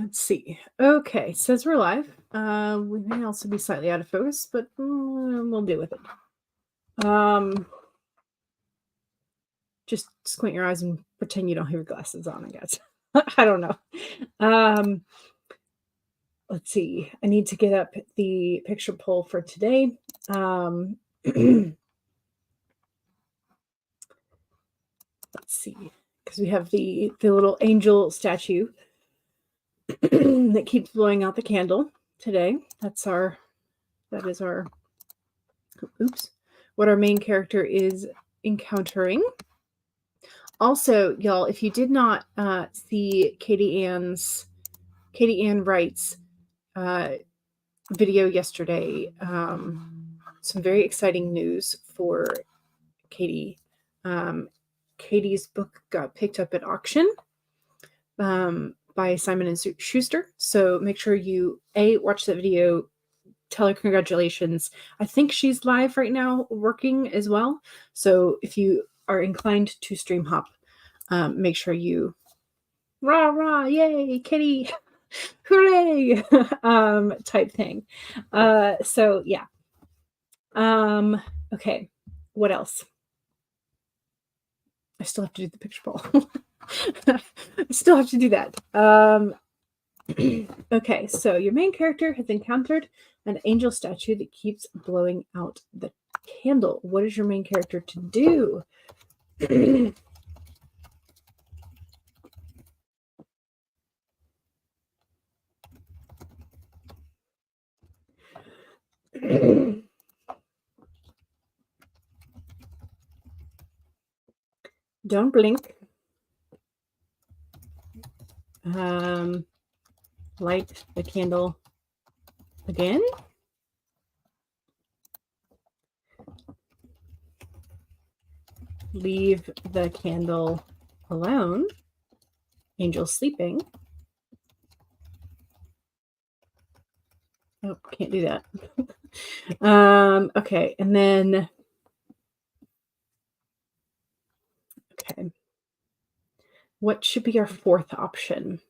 Let's see. Okay, says we're live. We may also be slightly out of focus, but we'll deal with it. Just squint your eyes and pretend you don't have your glasses on, I guess. I don't know. Let's see. I need to get up the picture poll for today. Let's see, because we have the little angel statue that keeps blowing out the candle today. That is our what our main character is encountering. Also, y'all, if you did not see Katie Ann Wright's video yesterday, some very exciting news for Katie. Katie's book got picked up at auction by Simon & Schuster. So make sure you watch that video, tell her congratulations. I think she's live right now working as well. So if you are inclined to stream hop, make sure you rah, yay, Kitty, hooray, type thing. So yeah. Okay, what else? I still have to do the picture poll. I still have to do that. Okay, so your main character has encountered an angel statue that keeps blowing out the candle. What is your main character to do? Don't blink. Light the candle again. Leave the candle alone. Angel sleeping. Oh, can't do that. Okay, and then okay. What should be our fourth option?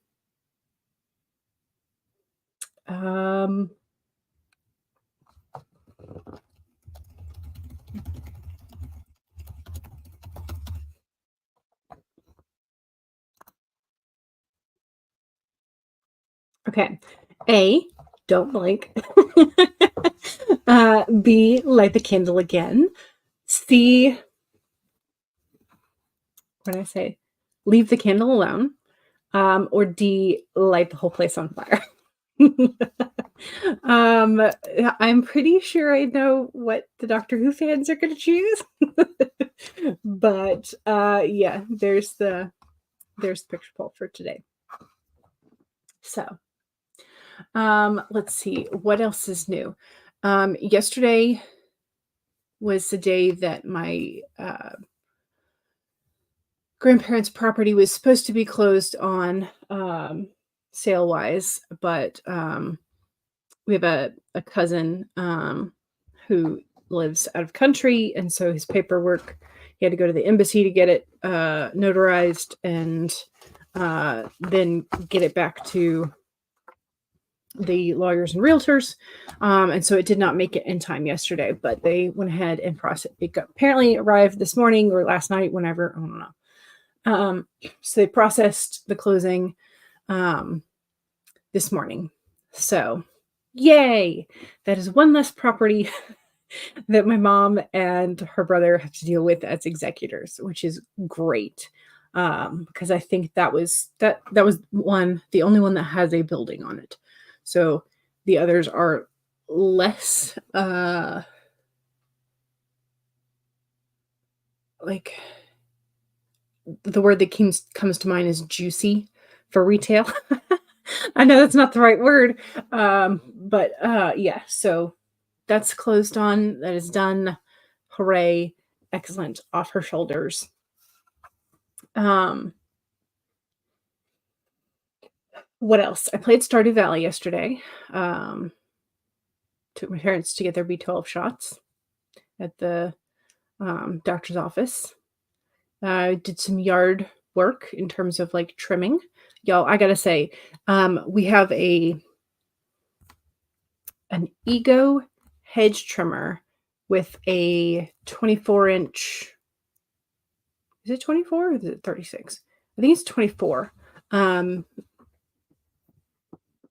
Okay. A, don't blink. B, light the candle again. C, what did I say? Leave the candle alone. Or D, light the whole place on fire. I'm pretty sure I know what the Doctor Who fans are going to choose. But yeah, there's the picture poll for today. So let's see what else is new. Yesterday was the day that my grandparents' property was supposed to be closed on sale-wise, but we have a cousin who lives out of country, and so his paperwork, he had to go to the embassy to get it notarized and then get it back to the lawyers and realtors, and so it did not make it in time yesterday, but they went ahead and processed it. Apparently arrived this morning or last night, whenever, I don't know. So they processed the closing this morning. So yay, that is one less property that my mom and her brother have to deal with as executors, which is great. Because I think that was the only one that has a building on it. So the others are less like, the word that comes to mind is juicy for retail. I know that's not the right word. But yeah, so that's closed on. That is done. Hooray. Excellent. Off her shoulders. What else? I played Stardew Valley yesterday. Took my parents to get their B12 shots at the doctor's office. I did some yard work in terms of like trimming. Y'all, I gotta say, we have an Ego hedge trimmer with a 24-inch. Is it 24 or is it 36? I think it's 24.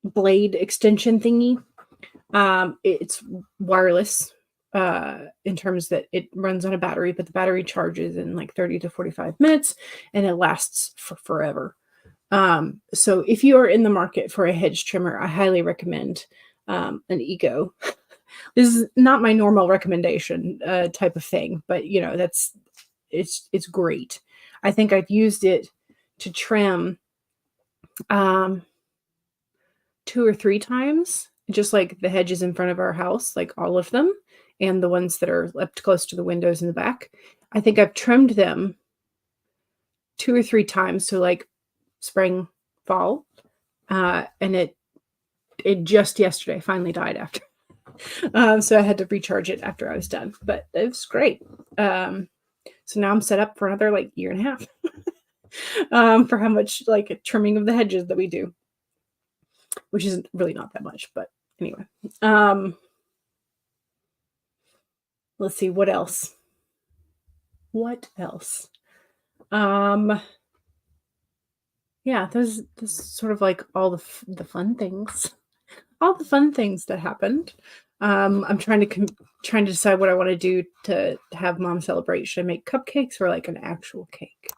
Blade extension thingy. It's wireless in terms that it runs on a battery, but the battery charges in like 30 to 45 minutes and it lasts for forever. So if you are in the market for a hedge trimmer, I highly recommend an Ego. This is not my normal recommendation type of thing, but you know, it's great. I think I've used it to trim 2 or 3 times, just like the hedges in front of our house, like all of them, and the ones that are left close to the windows in the back. I think I've trimmed them 2 or 3 times, so like spring, fall, and it just yesterday finally died after. So I had to recharge it after I was done, but it was great. So now I'm set up for another like year and a half for how much like trimming of the hedges that we do, which isn't really not that much, but anyway. Let's see what else. Yeah, those sort of like all the fun things, that happened. I'm trying to decide what I want to do to have Mom celebrate. Should I make cupcakes or like an actual cake?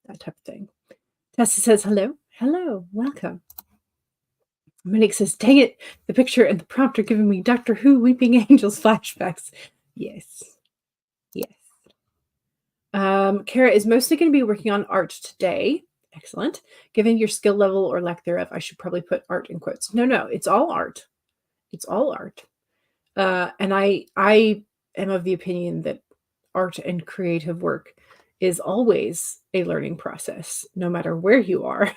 That type of thing. Tessa says hello, welcome. Monique says, dang it, the picture and the prompt are giving me Doctor Who Weeping Angels flashbacks. Yes. Kara is mostly going to be working on art today. Excellent. Given your skill level or lack thereof, I should probably put art in quotes. No, it's all art. And I am of the opinion that art and creative work is always a learning process, no matter where you are.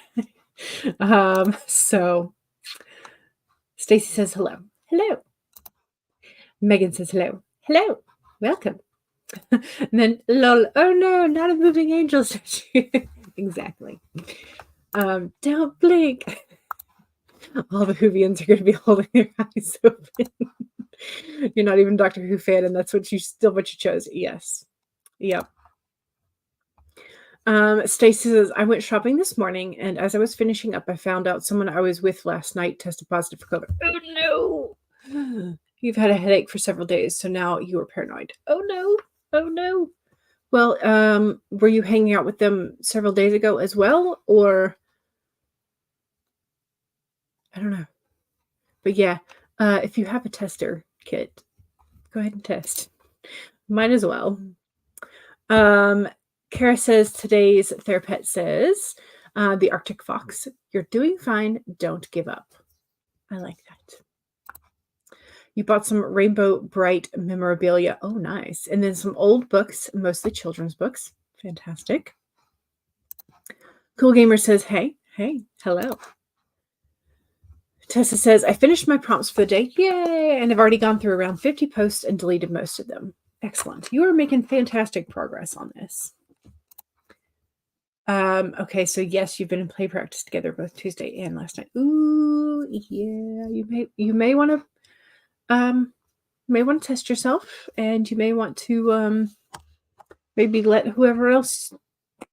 So Stacy says hello. Megan says hello, welcome. And then lol, oh no, not a moving angel statue. Exactly. Don't blink. All the Whovians are going to be holding their eyes open. You're not even Doctor Who fan, and that's what you chose. Yes. Yep. Stacy says, I went shopping this morning, and as I was finishing up, I found out someone I was with last night tested positive for COVID. Oh no! You've had a headache for several days, so now you are paranoid. Oh no! Well, were you hanging out with them several days ago as well, or I don't know. But yeah, if you have a tester kit, go ahead and test. Might as well. Kara says, today's Therapet says, the Arctic Fox, you're doing fine. Don't give up. I like that. You bought some Rainbow Bright memorabilia. Oh, nice. And then some old books, mostly children's books. Fantastic. Cool Gamer says, hey, hello. Tessa says, I finished my prompts for the day. Yay! And I've already gone through around 50 posts and deleted most of them. Excellent. You are making fantastic progress on this. Okay, so yes, you've been in play practice together both Tuesday and last night. Ooh, yeah. You may want to test yourself, and you may want to maybe let whoever else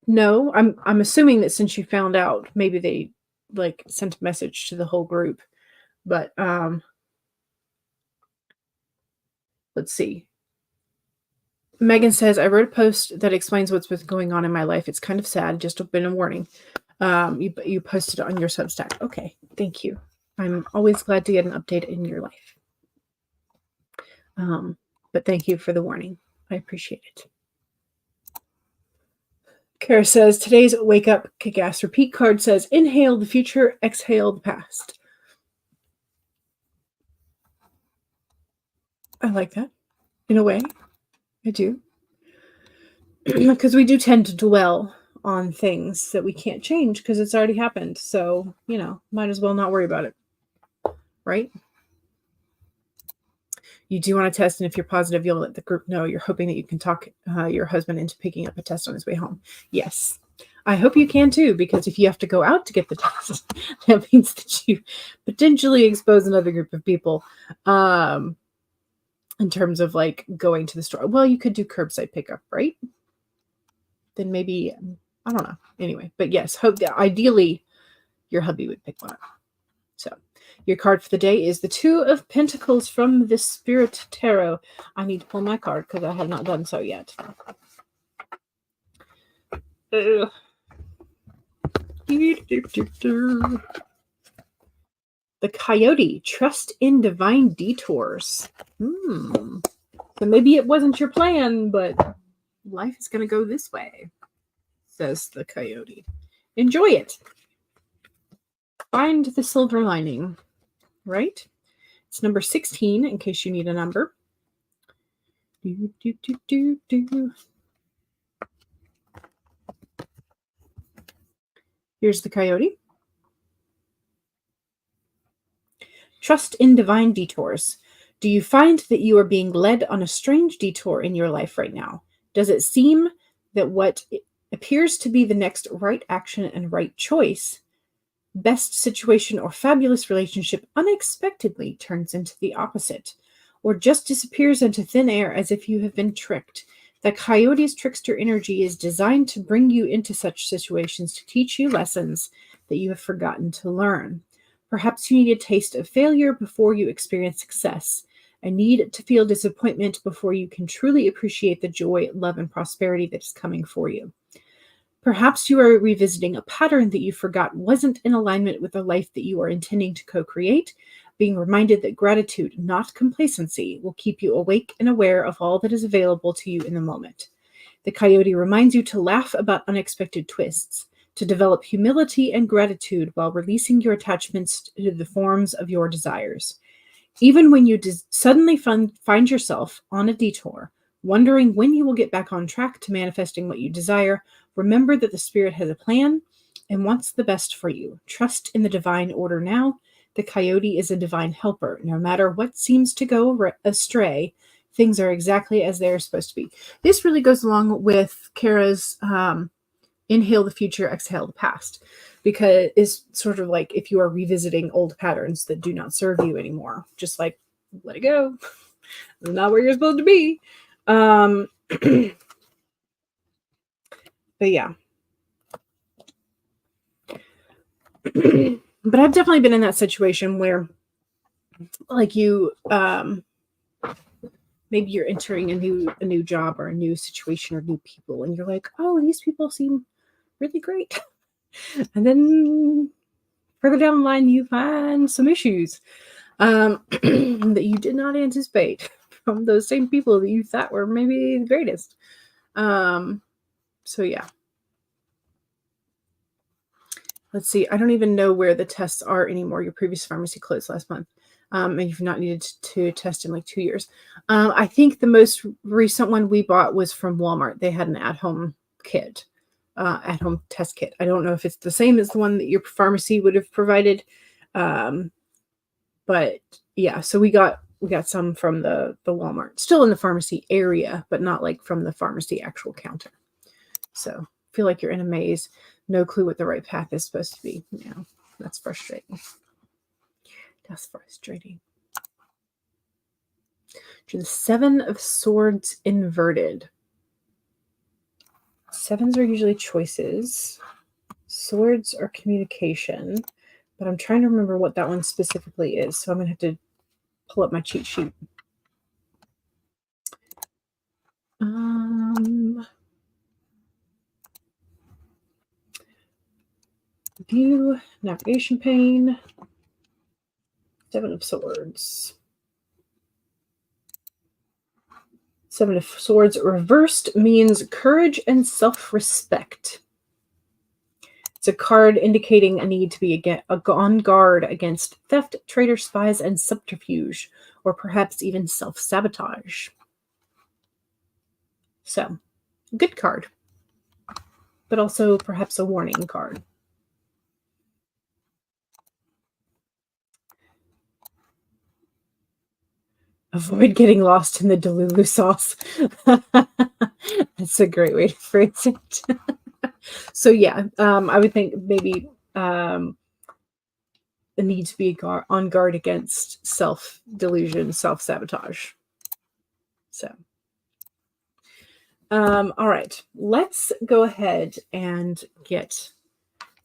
know. I'm assuming that since you found out, maybe they like sent a message to the whole group. But let's see. Megan says, I wrote a post that explains what's been going on in my life. It's kind of sad. Just been a warning. You posted it on your Substack. Okay, thank you. I'm always glad to get an update in your life. But thank you for the warning. I appreciate it. Kara says, today's wake up kick-ass repeat card says, inhale the future, exhale the past. I like that. In a way, I do. Because we do tend to dwell on things that we can't change because it's already happened. So, might as well not worry about it. Right? You do want to test, and if you're positive, you'll let the group know. You're hoping that you can talk your husband into picking up a test on his way home. Yes. I hope you can too, because if you have to go out to get the test, that means that you potentially expose another group of people. In terms of like going to the store. Well, you could do curbside pickup, right? Then maybe, I don't know. Anyway, but yes, ideally your hubby would pick one up. So your card for the day is the Two of Pentacles from the Spirit Tarot. I need to pull my card because I have not done so yet. The Coyote, trust in divine detours. So maybe it wasn't your plan, but life is going to go this way, says the Coyote. Enjoy it. Find the silver lining, right? It's number 16, in case you need a number. Here's the Coyote. Trust in divine detours. Do you find that you are being led on a strange detour in your life right now? Does it seem that what appears to be the next right action and right choice, best situation, or fabulous relationship unexpectedly turns into the opposite, or just disappears into thin air as if you have been tricked? The Coyote's trickster energy is designed to bring you into such situations to teach you lessons that you have forgotten to learn. Perhaps you need a taste of failure before you experience success, a need to feel disappointment before you can truly appreciate the joy, love, and prosperity that is coming for you. Perhaps you are revisiting a pattern that you forgot wasn't in alignment with the life that you are intending to co-create, being reminded that gratitude, not complacency, will keep you awake and aware of all that is available to you in the moment. The Coyote reminds you to laugh about unexpected twists, to develop humility and gratitude while releasing your attachments to the forms of your desires. Even when you suddenly find yourself on a detour, wondering when you will get back on track to manifesting what you desire, remember that the Spirit has a plan and wants the best for you. Trust in the divine order now. The Coyote is a divine helper. No matter what seems to go astray, things are exactly as they're supposed to be. This really goes along with Kara's inhale the future, exhale the past, because it's sort of like if you are revisiting old patterns that do not serve you anymore, just like let it go. It's not where you're supposed to be. But yeah. But I've definitely been in that situation where like you maybe you're entering a new job or a new situation or new people, and you're like, oh, these people seem really great. And then further down the line, you find some issues that you did not anticipate from those same people that you thought were maybe the greatest. So yeah. Let's see. I don't even know where the tests are anymore. Your previous pharmacy closed last month. And you've not needed to test in like 2 years. I think the most recent one we bought was from Walmart. They had an at-home kit, at-home test kit. I don't know if it's the same as the one that your pharmacy would have provided. But yeah, so we got some from the Walmart, still in the pharmacy area, but not like from the pharmacy actual counter. So feel like you're in a maze. No clue what the right path is supposed to be. Yeah, that's frustrating. That's frustrating. To the Seven of Swords inverted. Sevens are usually choices. Swords are communication. But I'm trying to remember what that one specifically is. So I'm going to have to pull up my cheat sheet. View, navigation pane, Seven of Swords. Seven of Swords reversed means courage and self-respect. It's a card indicating a need to be on guard against theft, traitor, spies, and subterfuge, or perhaps even self-sabotage. So, good card, but also perhaps a warning card. Avoid getting lost in the Delulu sauce. That's a great way to phrase it. So yeah, I would think maybe a need to be on guard against self delusion, self sabotage. So, all right, let's go ahead and get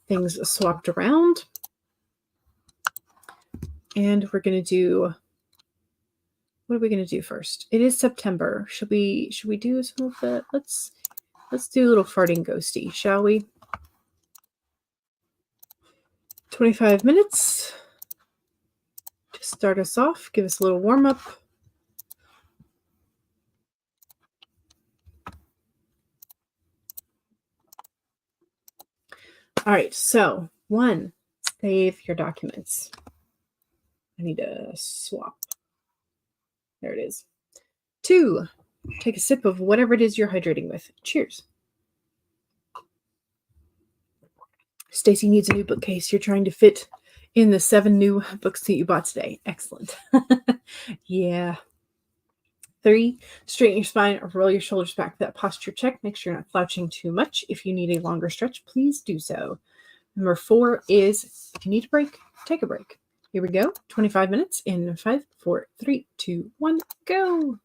things swapped around, and we're gonna do. What are we gonna do first? It is September. Should we do some of the? Let's do a little farting ghosty, shall we? 25 minutes to start us off. Give us a little warm up. All right, so 1, save your documents. I need to swap. There it is. 2, take a sip of whatever it is you're hydrating with. Cheers. Stacy needs a new bookcase. You're trying to fit in the 7 new books that you bought today. Excellent. Yeah. 3, straighten your spine or roll your shoulders back for that posture check. Make sure you're not slouching too much. If you need a longer stretch, please do so. Number 4 is if you need a break, take a break. Here we go. 25 minutes in 5, 4, 3, 2, 1, go.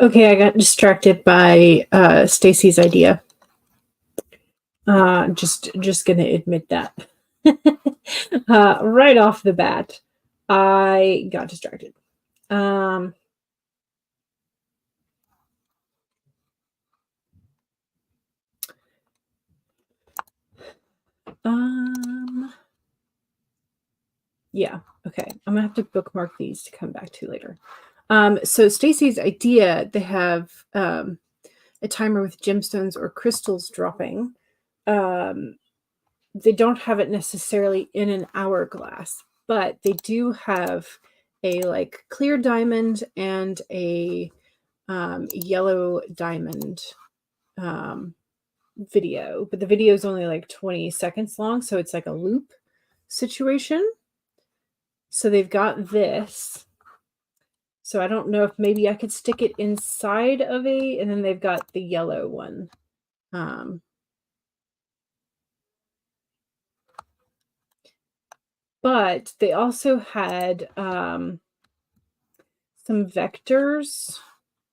Okay, I got distracted by Stacy's idea. Just gonna admit that. Right off the bat, I got distracted. Um, yeah, okay. I'm gonna have to bookmark these to come back to later. So Stacy's idea, they have a timer with gemstones or crystals dropping. They don't have it necessarily in an hourglass, but they do have a like clear diamond and a yellow diamond video, but the video is only like 20 seconds long, so it's like a loop situation. So they've got this. So I don't know if maybe I could stick it inside of and then they've got the yellow one. But they also had some vector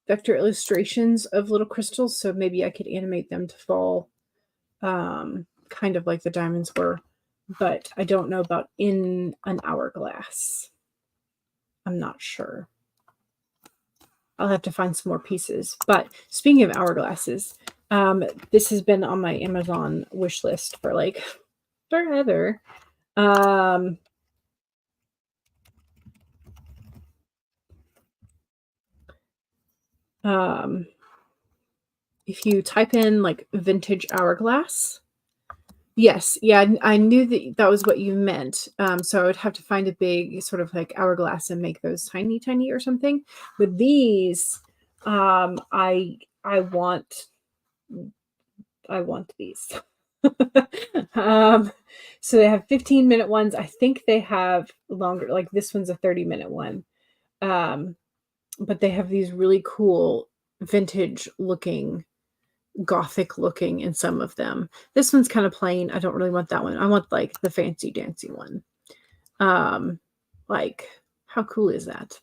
illustrations of little crystals, so maybe I could animate them to fall kind of like the diamonds were, but I don't know about in an hourglass. I'm not sure. I'll have to find some more pieces. But speaking of hourglasses, this has been on my Amazon wish list for like forever. If you type in like vintage hourglass, yes, yeah, I knew that was what you meant. So I would have to find a big sort of like hourglass and make those tiny, tiny or something. But these, I want these. So they have 15-minute ones. I think they have longer, like this one's a 30-minute one. But they have these really cool vintage looking, gothic looking in some of them. This one's kind of plain. I don't really want that one. I want like the fancy dancy one. Like how cool is that?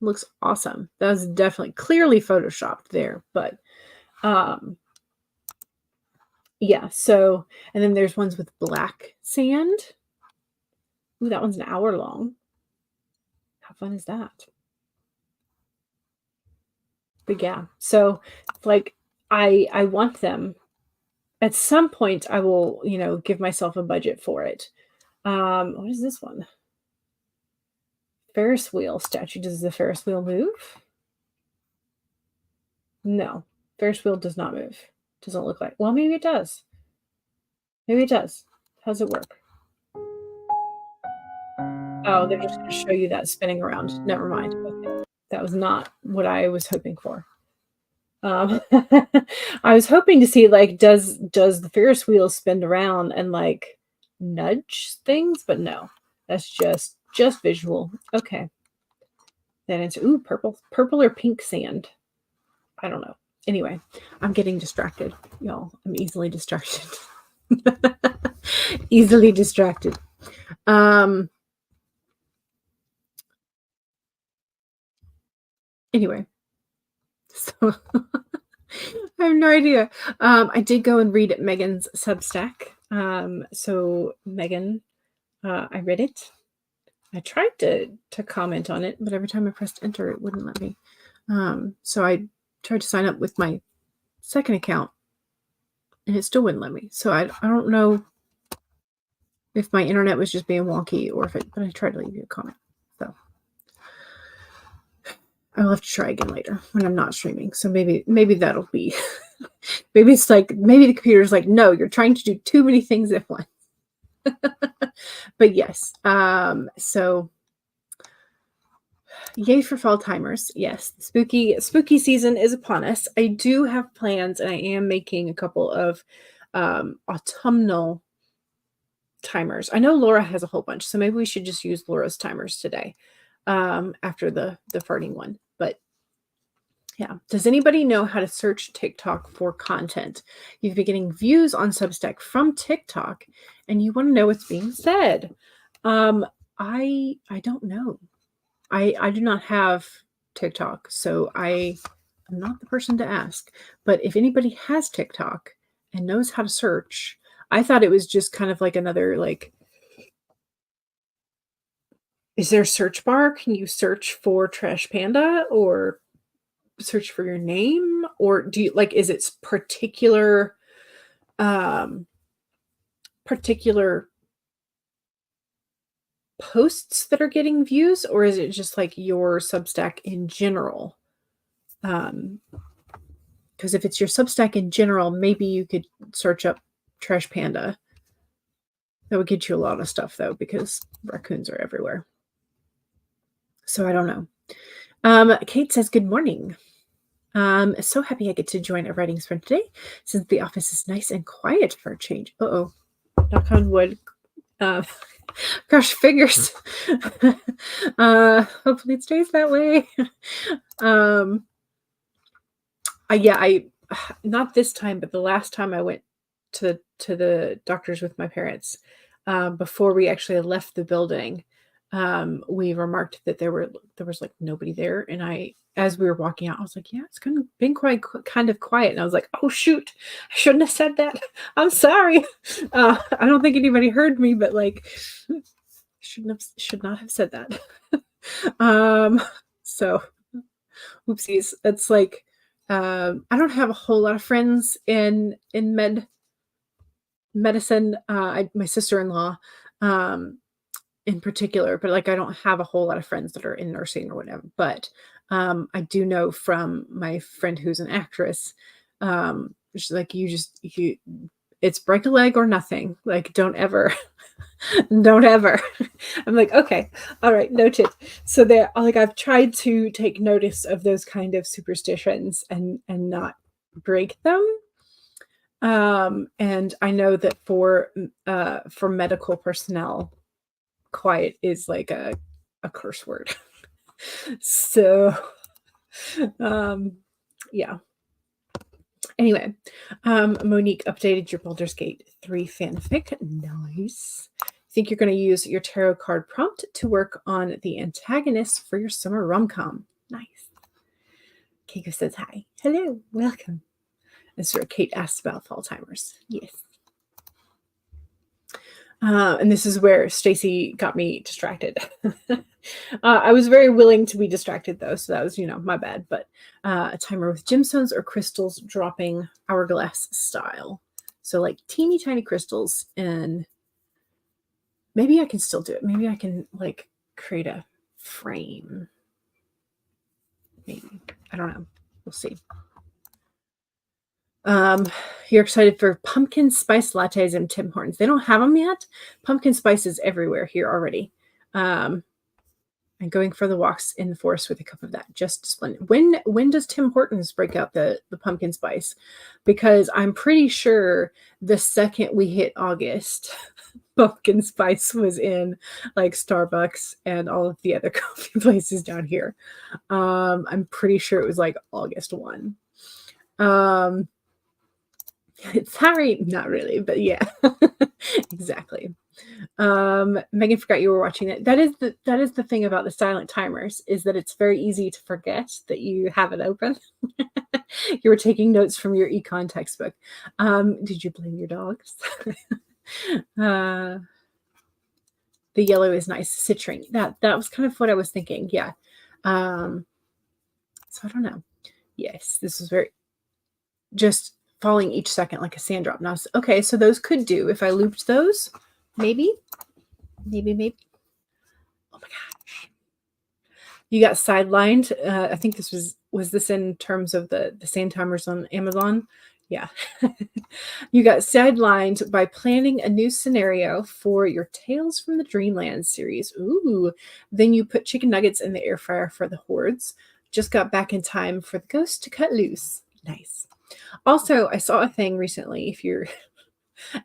Looks awesome. That was definitely clearly photoshopped there, but yeah, so and then there's ones with black sand. Ooh, that one's an hour long. How fun is that? But yeah, so like I want them. At some point I will, give myself a budget for it. What is this one? Ferris wheel statue. Does the Ferris wheel move? No. Ferris wheel does not move. Doesn't look like. Well, maybe it does. Maybe it does. How does it work? Oh, they're just going to show you that spinning around. Never mind. Okay. That was not what I was hoping for. I was hoping to see like does the Ferris wheel spin around and like nudge things, but no, that's just visual. Okay, that answer. Ooh, purple or pink sand. I don't know. Anyway, I'm getting distracted, y'all. I'm easily distracted. Easily distracted. Anyway, so I have no idea. I did go and read Megan's Substack. So Megan, I read it. I tried to comment on it, but every time I pressed enter, it wouldn't let me. So I tried to sign up with my second account, and it still wouldn't let me. So I don't know if my internet was just being wonky or if it. But I tried to leave you a comment. So I'll have to try again later when I'm not streaming. So maybe that'll be. Maybe it's like maybe the computer's like, no, you're trying to do too many things at once. But yes, so yay for fall timers. Yes, spooky season is upon us. I do have plans, and I am making a couple of autumnal timers. I know Laura has a whole bunch, so maybe we should just use Laura's timers today after the farting one. But yeah, does anybody know how to search TikTok for content? You've been getting views on Substack from TikTok, and you want to know what's being said. I don't know. I do not have TikTok, so I'm not the person to ask. But if anybody has TikTok and knows how to search, I thought it was just kind of like another like, is there a search bar? Can you search for Trash Panda or search for your name? Or do you like, is it um particular posts that are getting views, or is it just like your Substack in general? Because if it's your Substack in general, maybe you could search up Trash Panda. That would get you a lot of stuff though, because raccoons are everywhere. So I don't know. Kate says, good morning. So happy I get to join a writing sprint today, since the office is nice and quiet for a change. Uh-oh. Knock on wood. Gosh, fingers. Hopefully it stays that way. I not this time, but the last time I went to the doctor's with my parents, before we actually left the building, we remarked that there was like nobody there, and as we were walking out, I was like, yeah, it's been quite kind of quiet, and I was like, oh shoot, I shouldn't have said that. I'm sorry. I don't think anybody heard me, but like, should not have said that. So oopsies. It's like, I don't have a whole lot of friends in medicine. My sister-in-law, in particular, but like I don't have a whole lot of friends that are in nursing or whatever. But I do know from my friend who's an actress, she's like, it's break a leg or nothing. Like, don't ever. Don't ever. I'm like, okay, all right, noted. So there, like, I've tried to take notice of those kind of superstitions and not break them. And I know that for medical personnel, quiet is like a curse word. So, yeah. Anyway, Monique updated your Baldur's Gate 3 fanfic. Nice. Think you're going to use your tarot card prompt to work on the antagonist for your summer rom-com. Nice. Keiko says hi. Hello. Welcome. This is where Kate asked about fall timers. Yes. And this is where Stacy got me distracted. I was very willing to be distracted though, so that was, my bad. But a timer with gemstones or crystals dropping hourglass style. So like teeny tiny crystals, and maybe I can still do it. Maybe I can like create a frame. Maybe. I don't know. We'll see. You're excited for pumpkin spice lattes and Tim Hortons. They don't have them yet. Pumpkin spice is everywhere here already. And going for the walks in the forest with a cup of that, just splendid. When does Tim Hortons break out the pumpkin spice? Because I'm pretty sure the second we hit August, pumpkin spice was in like Starbucks and all of the other coffee places down here. I'm pretty sure it was like August 1. Sorry, not really, but yeah, exactly. Megan forgot you were watching it. That is the thing about the silent timers, is that it's very easy to forget that you have it open. You were taking notes from your econ textbook. Did you blame your dogs? The yellow is nice. Citrine. That was kind of what I was thinking. Yeah. So I don't know. Yes, this is very just falling each second like a sand drop. Now, okay, so those could do if I looped those. Maybe. Oh my gosh. You got sidelined. I think this was this in terms of the same timers on Amazon? Yeah. You got sidelined by planning a new scenario for your Tales from the Dreamland series. Ooh. Then you put chicken nuggets in the air fryer for the hordes. Just got back in time for the ghost to cut loose. Nice. Also, I saw a thing recently, if you're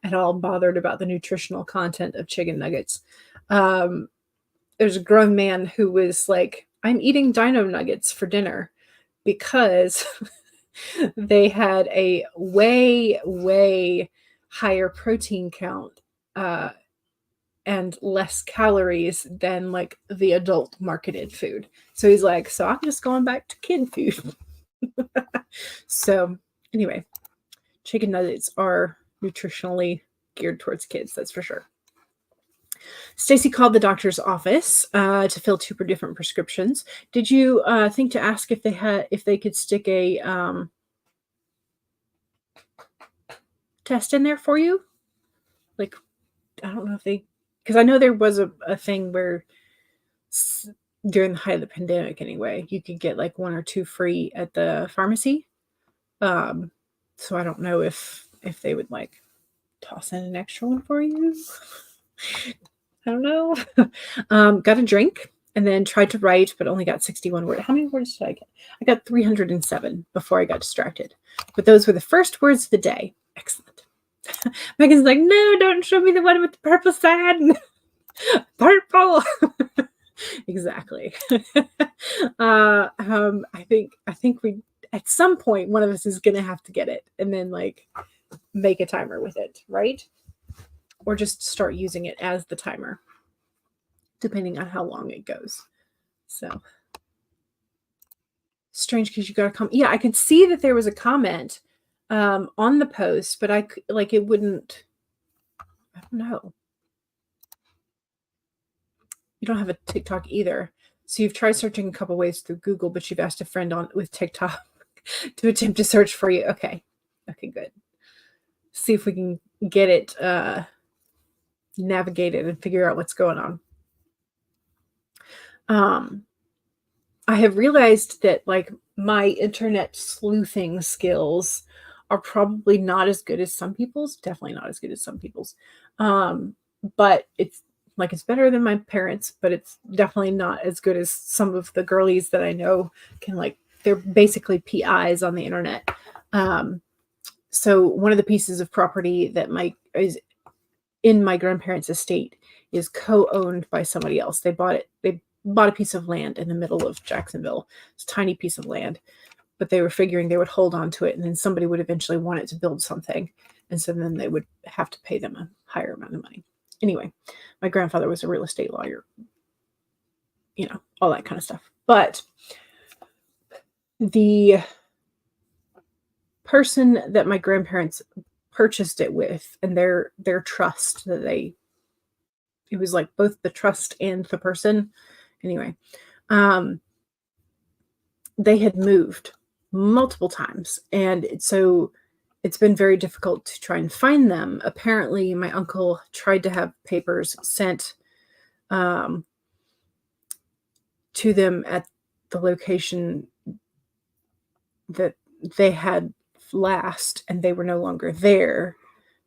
at all bothered about the nutritional content of chicken nuggets. There's a grown man who was like, I'm eating dino nuggets for dinner because they had a way, way higher protein count and less calories than like the adult marketed food. So he's like, so I'm just going back to kid food. So anyway, chicken nuggets are nutritionally geared towards kids, that's for sure. Stacy called the doctor's office to fill 2 different prescriptions. Did you think to ask if they could stick a test in there for you? Like, I don't know if they, because I know there was a thing where during the height of the pandemic anyway, you could get like 1 or 2 free at the pharmacy. So I don't know if they would like toss in an extra one for you. I don't know. Got a drink and then tried to write, but only got 61 words. How many words did I get? I got 307 before I got distracted. But those were the first words of the day. Excellent. Megan's like, no, don't show me the one with the purple sign. Purple. Exactly. I think we, at some point, one of us is going to have to get it and then like make a timer with it, right? Or just start using it as the timer, depending on how long it goes. So strange because you got a comment. Yeah, I could see that there was a comment on the post, but it wouldn't. I don't know. You don't have a TikTok either, so you've tried searching a couple ways through Google, but you've asked a friend with TikTok to attempt to search for you. Okay, good. See if we can get it navigated and figure out what's going on. I have realized that like my internet sleuthing skills are probably not as good as some people's, definitely not as good as some people's. But it's better than my parents, but it's definitely not as good as some of the girlies that I know they're basically PIs on the internet. So one of the pieces of property that is in my grandparents' estate is co-owned by somebody else. They bought a piece of land in the middle of Jacksonville. It's a tiny piece of land, but they were figuring they would hold on to it, and then somebody would eventually want it to build something. And so then they would have to pay them a higher amount of money. Anyway, my grandfather was a real estate lawyer, all that kind of stuff. But the person that my grandparents purchased it with, and their trust that it was like both the trust and the person. Anyway, they had moved multiple times, and so it's been very difficult to try and find them. Apparently, my uncle tried to have papers sent to them at the location that they had last, and they were no longer there,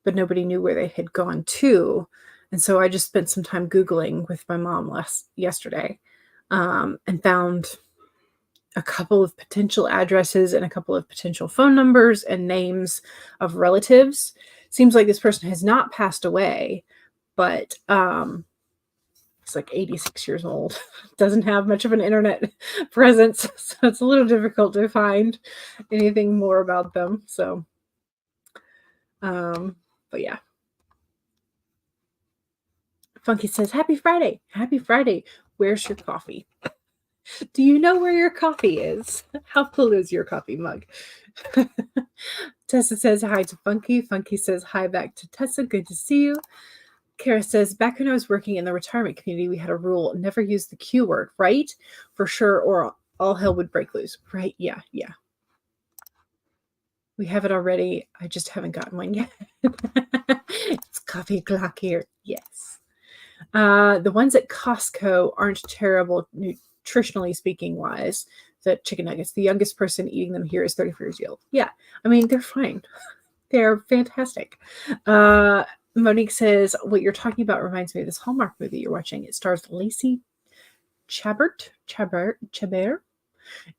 but nobody knew where they had gone to. And so I just spent some time Googling with my mom yesterday and found a couple of potential addresses and a couple of potential phone numbers and names of relatives. Seems like this person has not passed away, but he's like 86 years old. Doesn't have much of an internet presence, so it's a little difficult to find anything more about them. So, but yeah. Funky says, Happy Friday. Happy Friday. Where's your coffee? Do you know where your coffee is? How full is your coffee mug? Tessa says hi to Funky. Funky says hi back to Tessa. Good to see you. Kara says, back when I was working in the retirement community, we had a rule, never use the Q word, right? For sure, or all hell would break loose. Right? Yeah. We have it already. I just haven't gotten one yet. It's coffee o'clock here. Yes. The ones at Costco aren't terrible, nutritionally speaking wise. The chicken nuggets. The youngest person eating them here is 34 years old. Yeah. I mean, they're fine. They're fantastic. Monique says, what you're talking about reminds me of this Hallmark movie you're watching. It stars Lacey Chabert.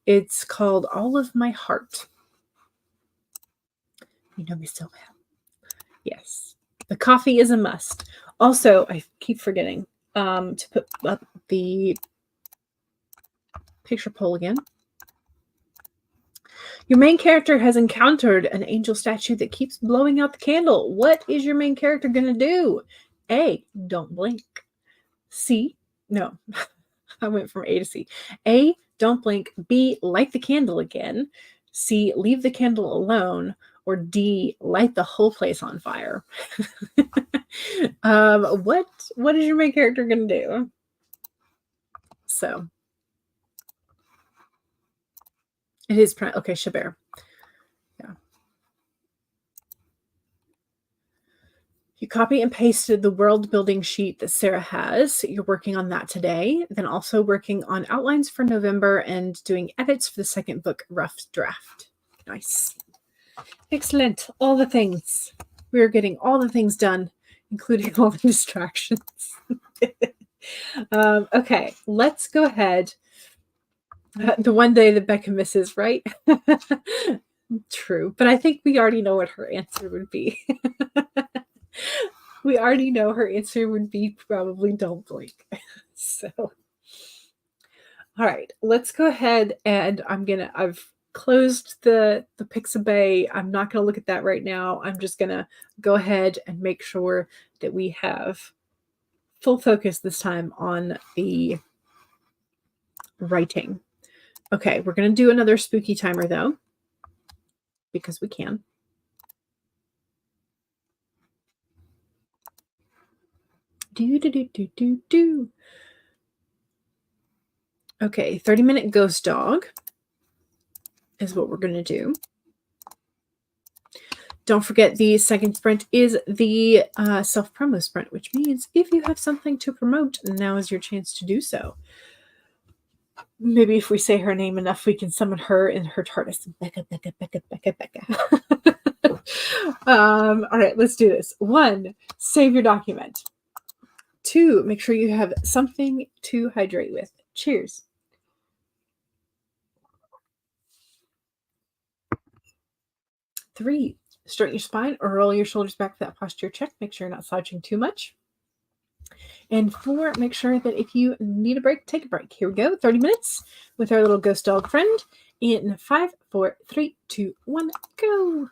It's called All of My Heart. You know me so well. Yes. The coffee is a must. Also, I keep forgetting to put up the picture poll again. Your main character has encountered an angel statue that keeps blowing out the candle. What is your main character going to do? A, don't blink. C, no, I went from A to C. A, don't blink. B, light the candle again. C, leave the candle alone. Or D, light the whole place on fire. What is your main character gonna do? So it is okay, Chabert. Yeah. You copy and pasted the world building sheet that Sarah has. You're working on that today. Then also working on outlines for November and doing edits for the second book, rough draft. Nice. Excellent. All the things. We're getting all the things done, including all the distractions. Okay, let's go ahead. The one day that Becca misses, right? True. But I think we already know what her answer would be. We already know her answer would be probably don't blink. So, all right, let's go ahead and I've closed the Pixabay. I'm not gonna look at that right now. I'm just gonna go ahead and make sure that we have full focus this time on the writing. Okay, we're gonna do another spooky timer though, because we can. Do. Okay, 30-minute ghost dog is what we're going to do. Don't forget the second sprint is the self-promo sprint, which means if you have something to promote, now is your chance to do so. Maybe if we say her name enough, we can summon her in her TARDIS. Becca. All right, let's do this. 1, save your document. 2, make sure you have something to hydrate with. Cheers. 3, straighten your spine or roll your shoulders back for that posture check. Make sure you're not slouching too much. And 4, make sure that if you need a break, take a break. Here we go. 30 minutes with our little ghost dog friend. In 5, 4, 3, 2, 1, go.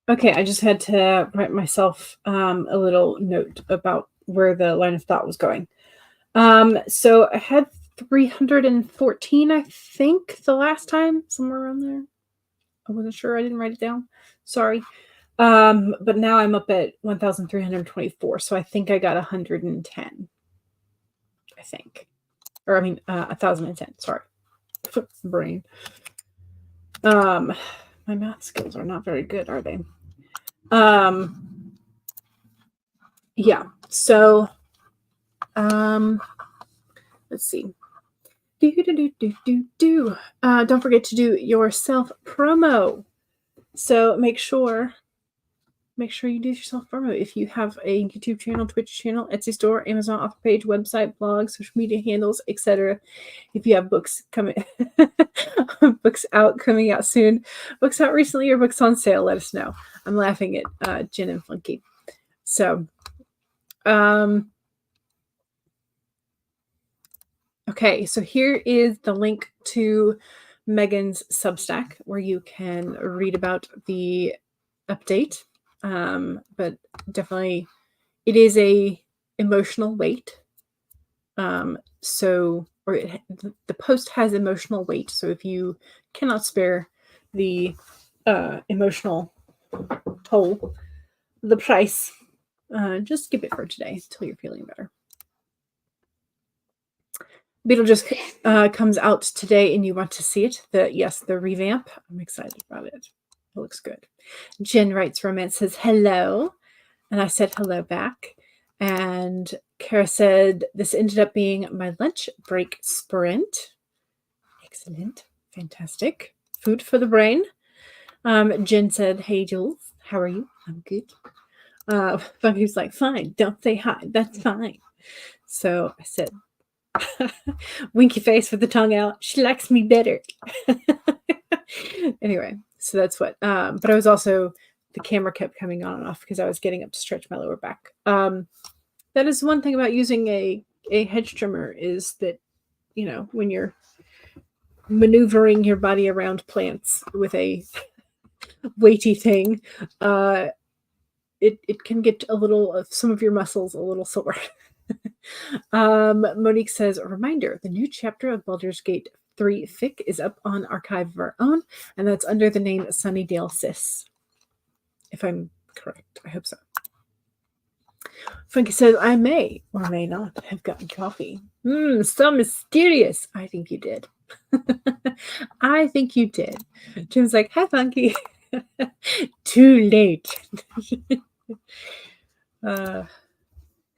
Okay, I just had to write myself a little note about where the line of thought was going. So I had 314, I think, the last time, somewhere around there. I wasn't sure. I didn't write it down. Sorry. But now I'm up at 1,324. So I think I got 110. I think. Or I mean 1,010. Sorry. Brain. My math skills are not very good, are they? Yeah. So let's see. Don't forget to do your self promo. So make sure you do your self promo. If you have a YouTube channel, Twitch channel, Etsy store, Amazon author page, website, blog, social media handles, etc. If you have books coming, books coming out soon, books out recently, or books on sale, let us know. I'm laughing at Jen and Flunky. So, okay, so here is the link to Megan's Substack where you can read about the update. But definitely it is a emotional weight. The post has emotional weight. So if you cannot spare the emotional toll, the price, just skip it for today until you're feeling better. Beetlejuice comes out today and you want to see it. The revamp. I'm excited about it. It looks good. Jen writes romance, says hello. And I said hello back. And Kara said, this ended up being my lunch break sprint. Excellent. Fantastic. Food for the brain. Jen said, hey, Jules. How are you? I'm good. Funky's like, fine. Don't say hi. That's fine. So I said, winky face with the tongue out. She likes me better. Anyway, so that's what. But I was also, the camera kept coming on and off because I was getting up to stretch my lower back. That is one thing about using a hedge trimmer is that, when you're maneuvering your body around plants with a weighty thing, it can get some of your muscles a little sore. Monique says, a reminder, the new chapter of Baldur's Gate 3 fic is up on Archive of Our Own, and that's under the name Sunnydale Sis. If I'm correct, I hope so. Funky says, I may or may not have gotten coffee. So mysterious. I think you did. I think you did. Jim's like, hi, Funky. Too late.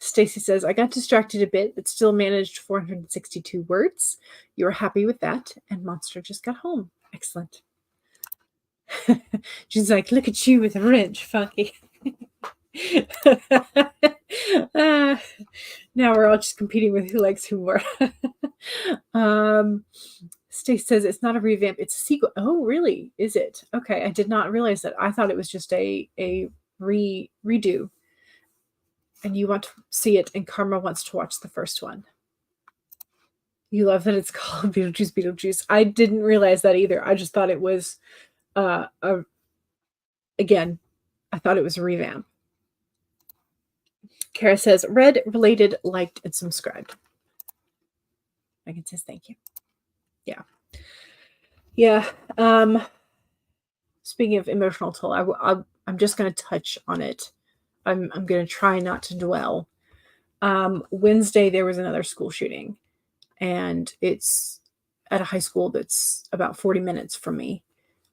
Stacy says, I got distracted a bit, but still managed 462 words. You were happy with that, and Monster just got home. Excellent. She's like, look at you with a wrench, Funky. Now we're all just competing with who likes who more. Stace says it's not a revamp, it's a sequel. Oh, really? Is it? Okay, I did not realize that. I thought it was just a redo. And you want to see it, and Karma wants to watch the first one. You love that it's called Beetlejuice. I didn't realize that either. I just thought it was again, I thought it was a revamp. Kara says, read, related, liked, and subscribed. Megan says, thank you. Yeah. Yeah. Speaking of emotional toll, I'm just going to touch on it. I'm going to try not to dwell. Wednesday, there was another school shooting, and it's at a high school that's about 40 minutes from me.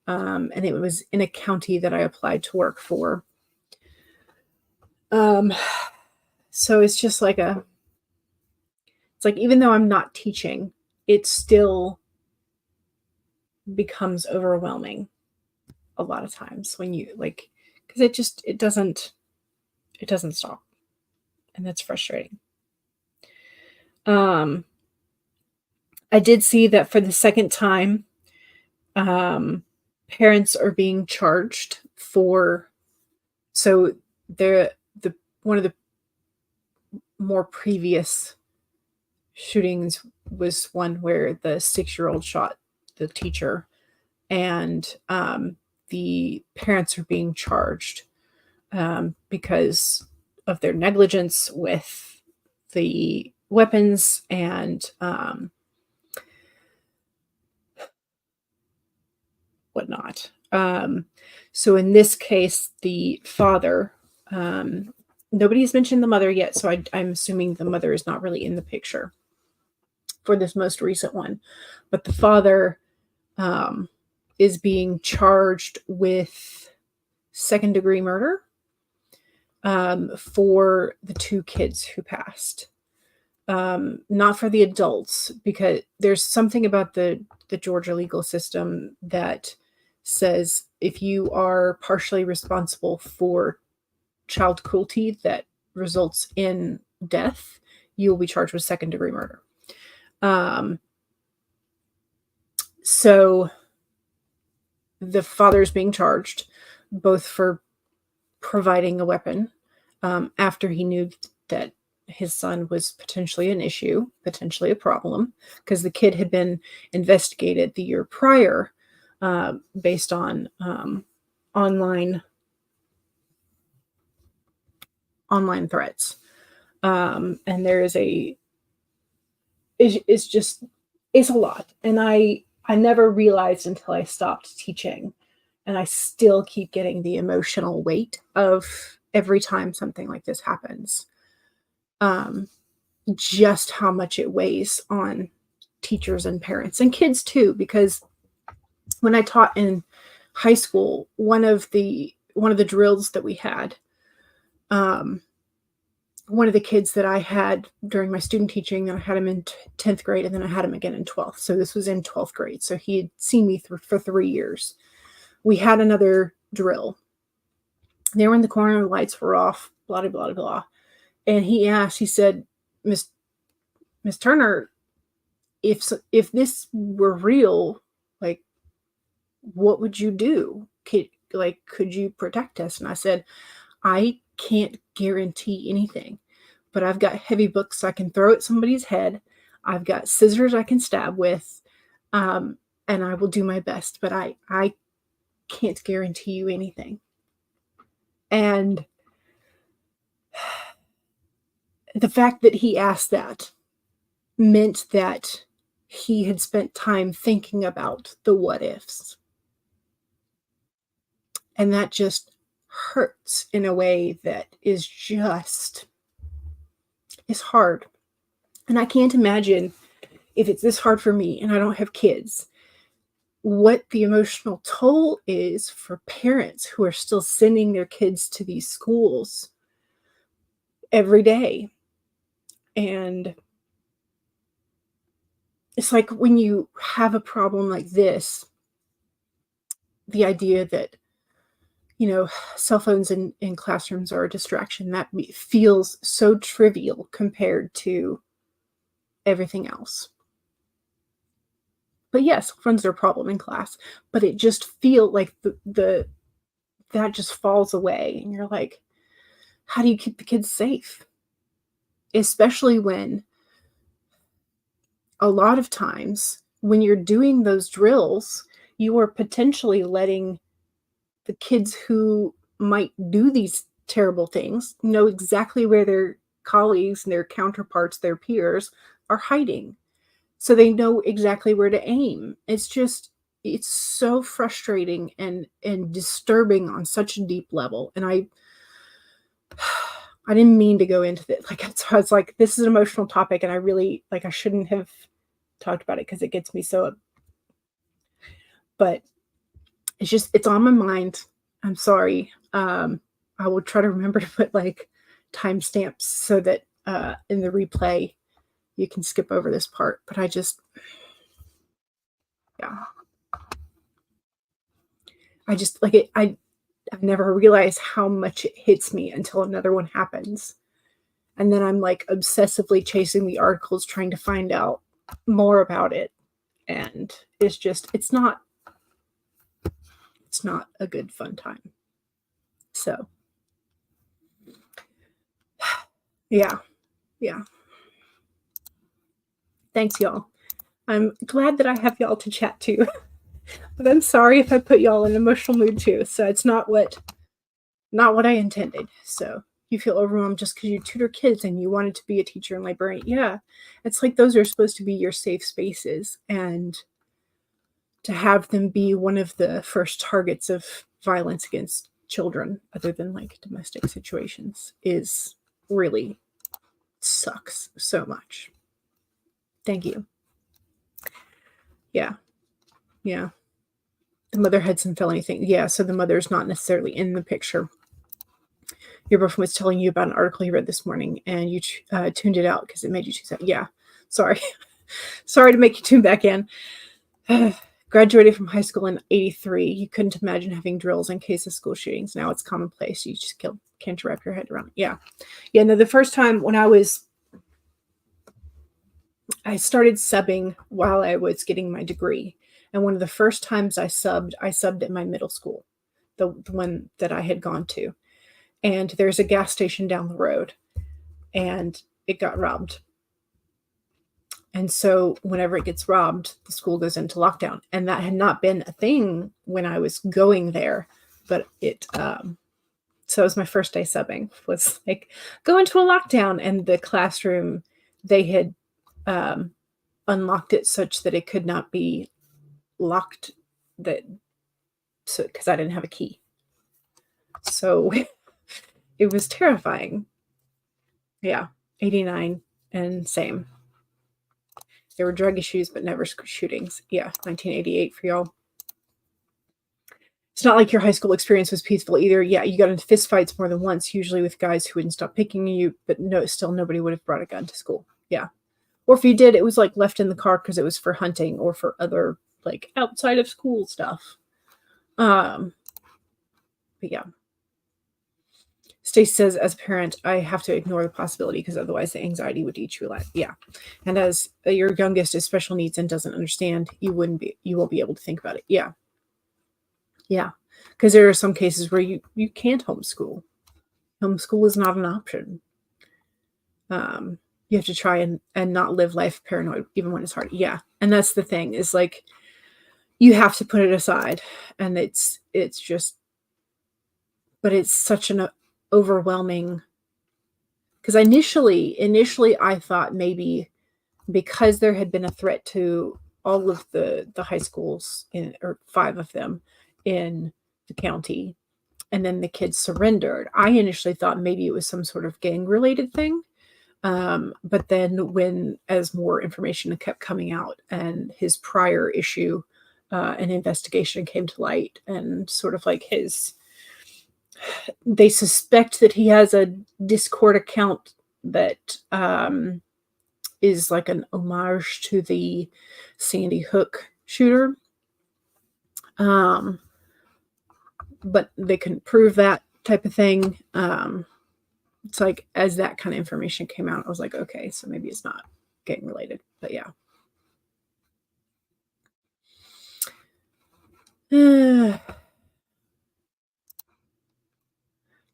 And it was in a county that I applied to work for. So it's just like it's like, even though I'm not teaching, it still becomes overwhelming a lot of times when you because it doesn't stop. And that's frustrating. I did see that for the second time, parents are being charged for, so one of the more previous shootings was one where the 6-year-old shot the teacher, and the parents are being charged because of their negligence with the weapons and whatnot. So in this case, the father, nobody's mentioned the mother yet, so I'm assuming the mother is not really in the picture for this most recent one. But the father is being charged with second-degree murder for the 2 kids who passed. Not for the adults, because there's something about the Georgia legal system that says if you are partially responsible for child cruelty that results in death, you will be charged with second-degree murder. So the father is being charged both for providing a weapon after he knew that his son was potentially an issue, potentially a problem, because the kid had been investigated the year prior based on online threats. And there is it's a lot. And I never realized until I stopped teaching, and I still keep getting the emotional weight of every time something like this happens. Just how much it weighs on teachers and parents and kids too, because when I taught in high school, one of the drills that we had, one of the kids that I had during my student teaching, I had him in 10th grade, and then I had him again in 12th. So this was in 12th grade. So he had seen me for 3 years. We had another drill. They were in the corner, the lights were off, blah, blah, blah, blah. And he said, Miss Turner, if this were real, like, what would you do? Could you protect us? And I said, I can't guarantee anything, but I've got heavy books I can throw at somebody's head. I've got scissors I can stab with, and I will do my best, but I can't guarantee you anything. And the fact that he asked that meant that he had spent time thinking about the what ifs. And that just hurts in a way that is just, it's hard. And I can't imagine, if it's this hard for me and I don't have kids, what the emotional toll is for parents who are still sending their kids to these schools every day. And it's like when you have a problem like this, the idea that, cell phones in classrooms are a distraction, that feels so trivial compared to everything else. But yes, phones are a problem in class, but it just feels like that just falls away, and you're like, how do you keep the kids safe? Especially when a lot of times when you're doing those drills, you are potentially letting the kids who might do these terrible things know exactly where their colleagues and their counterparts, their peers, are hiding. So they know exactly where to aim. It's so frustrating and disturbing on such a deep level. And I didn't mean to go into it. I was like, this is an emotional topic, and I really, I shouldn't have talked about it because it gets me so, but it's on my mind. I'm sorry. I will try to remember to put timestamps so that in the replay you can skip over this part. But I've never realized how much it hits me until another one happens. And then I'm obsessively chasing the articles, trying to find out more about it. And it's not a good fun time. So yeah. Thanks, y'all. I'm glad that I have y'all to chat to. But I'm sorry if I put y'all in an emotional mood too. So it's not what I intended. So you feel overwhelmed just because you tutor kids and you wanted to be a teacher and librarian. Yeah. It's like those are supposed to be your safe spaces. And to have them be one of the first targets of violence against children, other than like domestic situations, is really sucks so much. Thank you. Yeah. Yeah. The mother had some felony thing. Yeah. So the mother's not necessarily in the picture. Your boyfriend was telling you about an article he read this morning and you tuned it out because it made you too sad. Yeah. Sorry. Sorry to make you tune back in. Graduated from high school in '83. You couldn't imagine having drills in case of school shootings. Now it's commonplace. You just can't wrap your head around it. Yeah. Yeah. No, the first time when I started subbing while I was getting my degree. And one of the first times I subbed at my middle school, the one that I had gone to. And there's a gas station down the road, and it got robbed. And so whenever it gets robbed, the school goes into lockdown. And that had not been a thing when I was going there, but so it was my first day subbing, was like, go into a lockdown. And the classroom, they had unlocked it such that it could not be locked, because I didn't have a key. So it was terrifying. Yeah. 89 and same. There were drug issues, but never shootings. Yeah, 1988 for y'all. It's not like your high school experience was peaceful either. Yeah, you got into fistfights more than once, usually with guys who wouldn't stop picking you, but no, still nobody would have brought a gun to school. Yeah. Or if you did, it was like left in the car because it was for hunting or for other like outside of school stuff. But yeah. Stace says, as a parent, I have to ignore the possibility because otherwise the anxiety would eat you alive. Yeah. And as your youngest has special needs and doesn't understand, you won't be able to think about it. Yeah. Yeah. Because there are some cases where you can't homeschool. Homeschool is not an option. You have to try and not live life paranoid, even when it's hard. Yeah. And that's the thing, is like, you have to put it aside. And it's just, but it's such an overwhelming, because initially I thought maybe because there had been a threat to all of the high schools or 5 of them in the county, and then the kids surrendered, I initially thought maybe it was some sort of gang related thing. But then as more information kept coming out and his prior issue, an investigation came to light, and sort of like they suspect that he has a Discord account that is like an homage to the Sandy Hook shooter. But they couldn't prove that type of thing. It's like, as that kind of information came out, I was like, okay, so maybe it's not gang related, but yeah.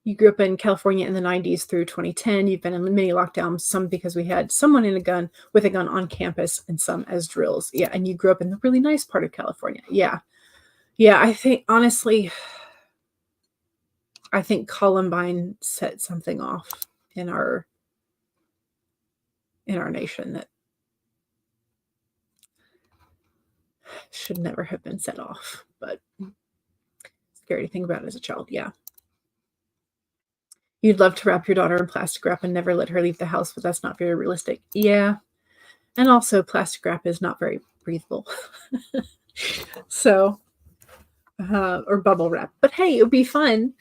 You grew up in California in the 90s through 2010. You've been in many lockdowns, some because we had someone with a gun on campus, and some as drills. Yeah, and you grew up in the really nice part of California. Yeah. Yeah, I think, honestly, Columbine set something off in our nation that should never have been set off, but scary to think about as a child. Yeah. You'd love to wrap your daughter in plastic wrap and never let her leave the house, but that's not very realistic. Yeah. And also, plastic wrap is not very breathable. So, or bubble wrap. But hey, it would be fun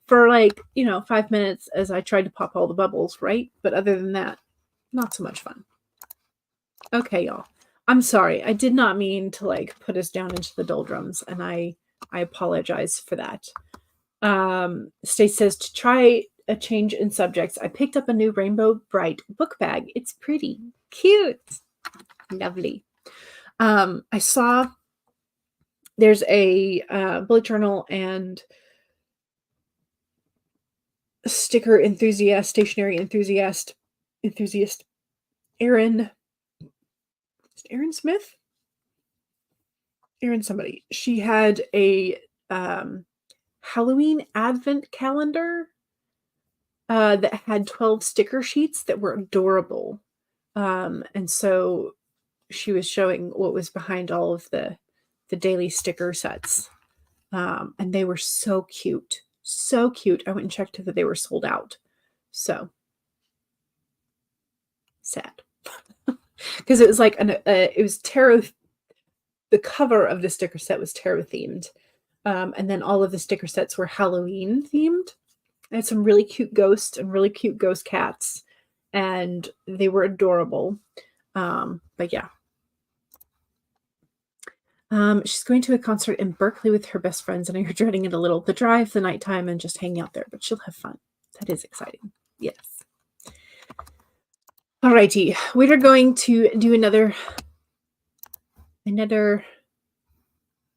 for 5 minutes as I tried to pop all the bubbles, right? But other than that, not so much fun. Okay, y'all. I'm sorry. I did not mean to put us down into the doldrums, and I apologize for that. Stace says to try a change in subjects. I picked up a new Rainbow Bright book bag. It's pretty cute. Lovely. I saw there's a bullet journal and sticker enthusiast, stationery enthusiast, Aaron Smith? Erin somebody. She had a Halloween advent calendar that had 12 sticker sheets that were adorable. And so she was showing what was behind all of the daily sticker sets. And they were so cute. So cute. I went and checked that they were sold out. So sad. Because it was like it was tarot. The cover of the sticker set was tarot themed. And then all of the sticker sets were Halloween themed. I had some really cute ghosts and really cute ghost cats, and they were adorable. But yeah. She's going to a concert in Berkeley with her best friends, and you're dreading it a little. The drive, the nighttime, and just hanging out there, but she'll have fun. That is exciting. Yes. Alrighty, we are going to do another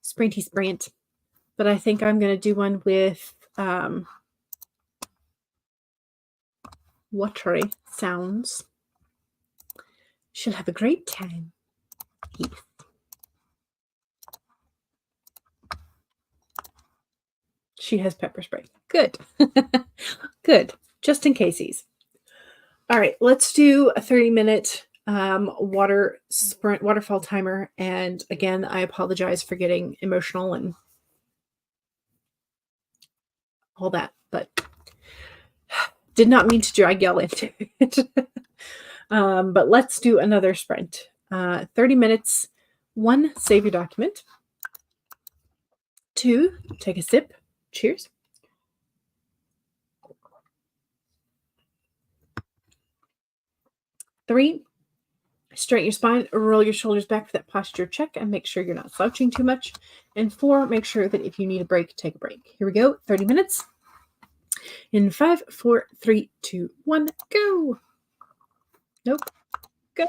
sprinty sprint, but I think I'm going to do one with watery sounds. She'll have a great time. Yes. She has pepper spray. Good. Good. Just in caseies. All right, let's do a 30-minute waterfall timer. And again, I apologize for getting emotional and all that, but did not mean to drag y'all into it. But let's do another sprint. 30 minutes. 1, save your document. 2, take a sip. Cheers. 3, straighten your spine, roll your shoulders back for that posture check, and make sure you're not slouching too much. And 4, make sure that if you need a break, take a break. Here we go. 30 minutes. In 5, 4, 3, 2, 1, go. Nope. Go.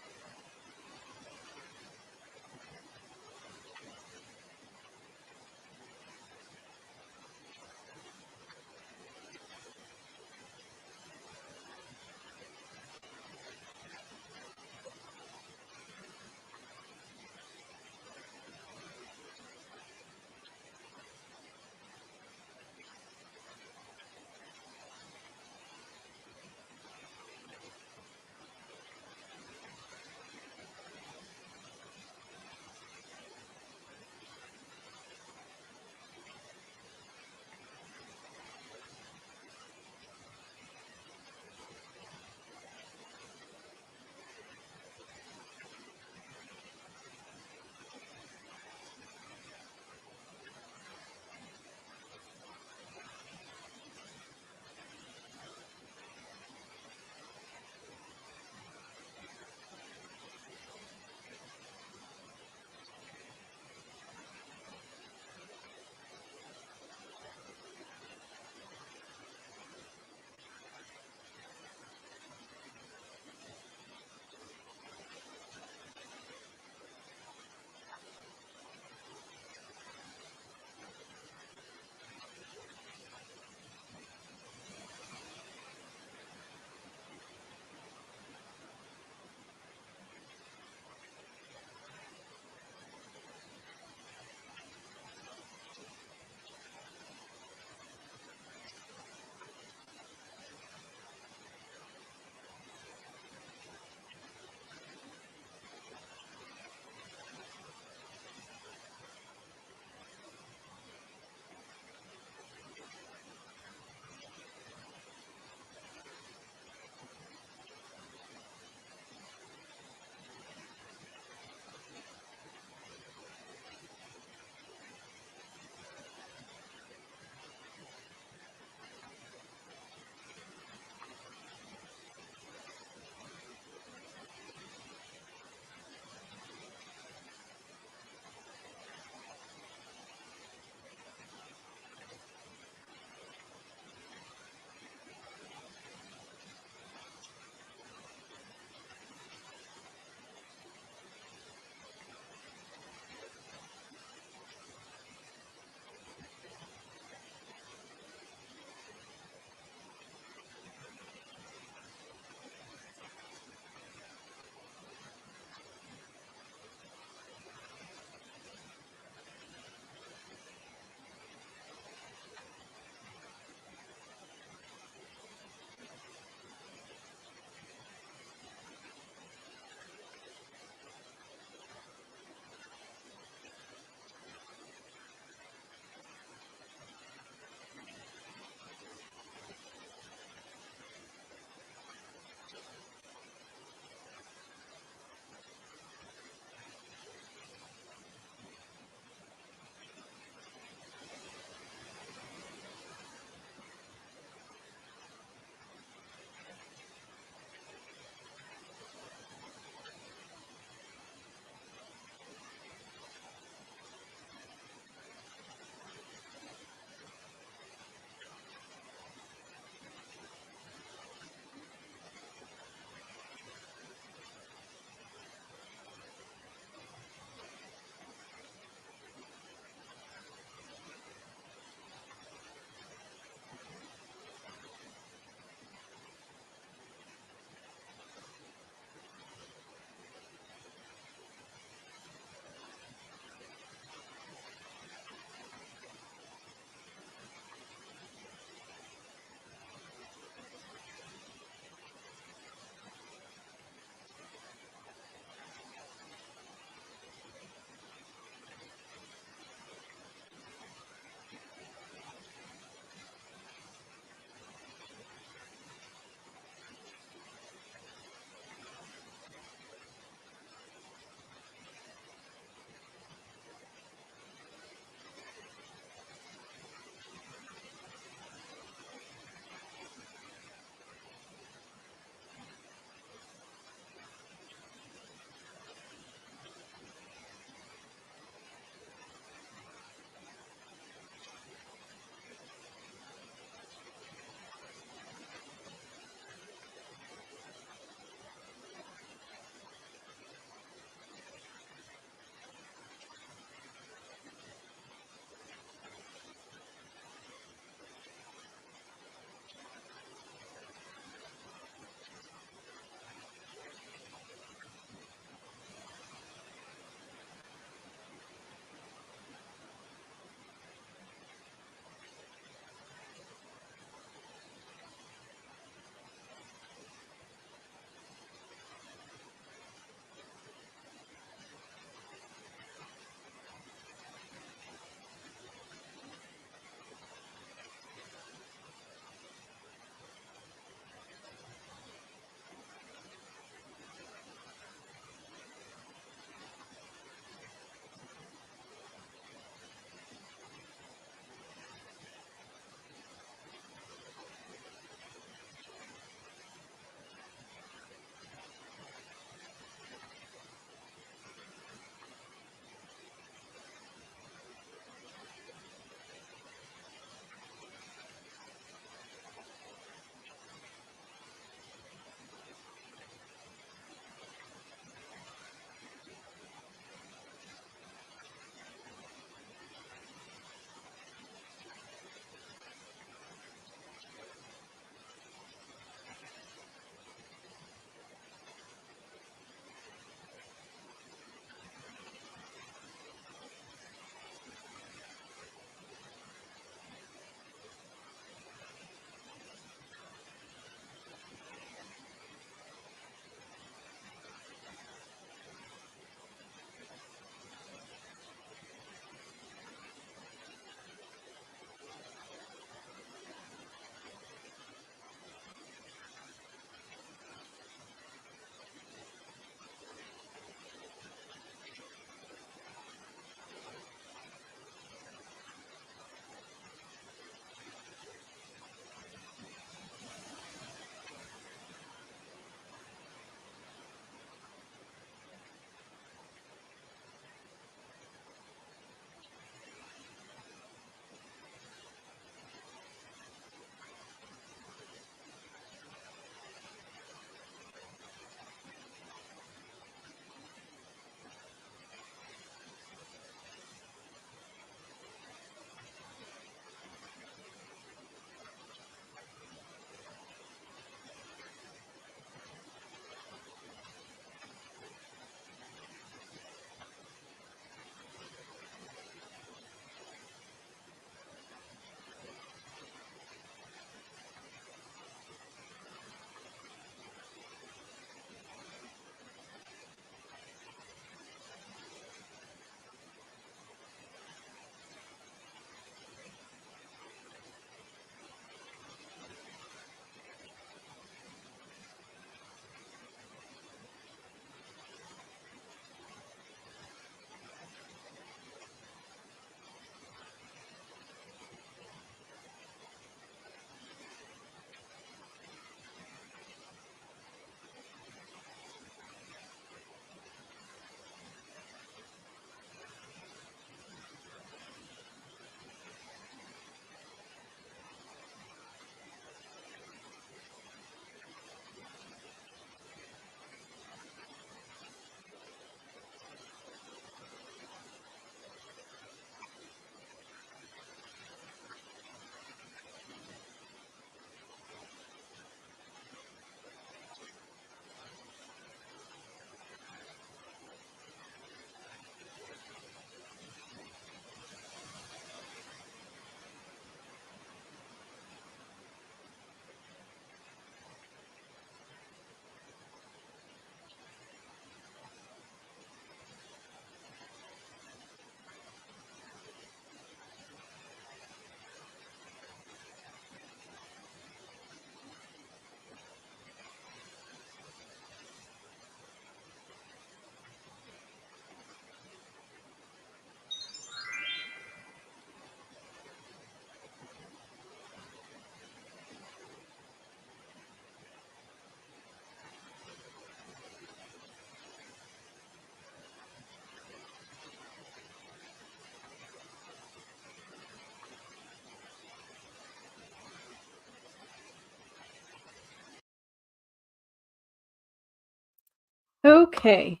Okay.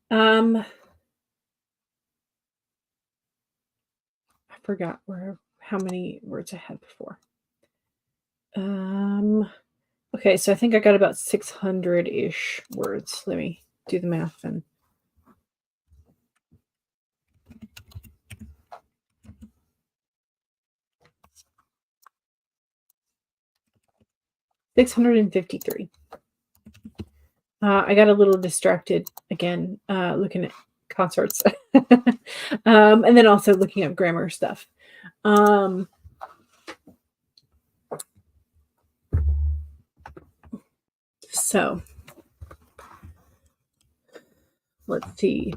I forgot how many words I had before. Okay, so I think I got about 600-ish words. Let me do the math and 653. I got a little distracted again, looking at consorts, and then also looking up grammar stuff. So let's see.